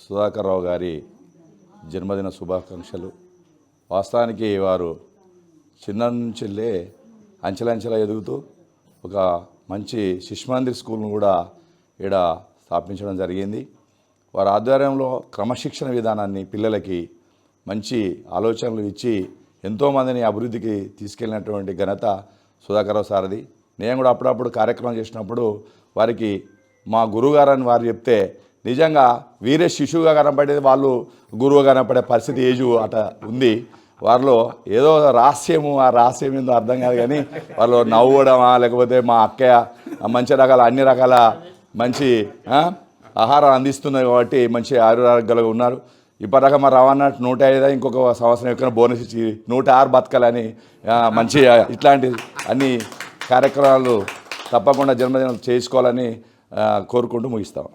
సుధాకర్ రావు గారి జన్మదిన శుభాకాంక్షలు. వాస్తవానికి వారు చిన్న నుంచిలే అంచెలంచెలా ఎదుగుతూ ఒక మంచి శిశుమందిర్ స్కూల్ను కూడా ఈడ స్థాపించడం జరిగింది. వారి ఆధ్వర్యంలో క్రమశిక్షణ విధానాన్ని పిల్లలకి మంచి ఆలోచనలు ఇచ్చి ఎంతోమందిని అభివృద్ధికి తీసుకెళ్ళినటువంటి ఘనత సుధాకర్రావు సారది. నేను కూడా అప్పుడప్పుడు కార్యక్రమం చేసినప్పుడు వారికి మా గురువుగారని వారు చెప్తే నిజంగా వీరే శిశువుగా కనపడేది, వాళ్ళు గురువుగా కనపడే పరిస్థితి ఏజు అట ఉంది. వారిలో ఏదో రహస్యము, ఆ రహస్యం ఏందో అర్థం కాదు కానీ వాళ్ళు నవ్వడమా లేకపోతే మా అక్కయ్య మంచి రకాల అన్ని రకాల మంచి ఆహారం అందిస్తున్నారు కాబట్టి మంచి ఆరోగ్యాలుగా ఉన్నారు. ఇప్పటిదాకా మరి రవాణా 105 ఇంకొక సంవత్సరం ఎక్కువ బోనస్ ఇచ్చి 106 బతకాలని మంచి ఇట్లాంటి అన్ని కార్యక్రమాలు తప్పకుండా జన్మదినం చేసుకోవాలని కోరుకుంటూ ముగిస్తాం.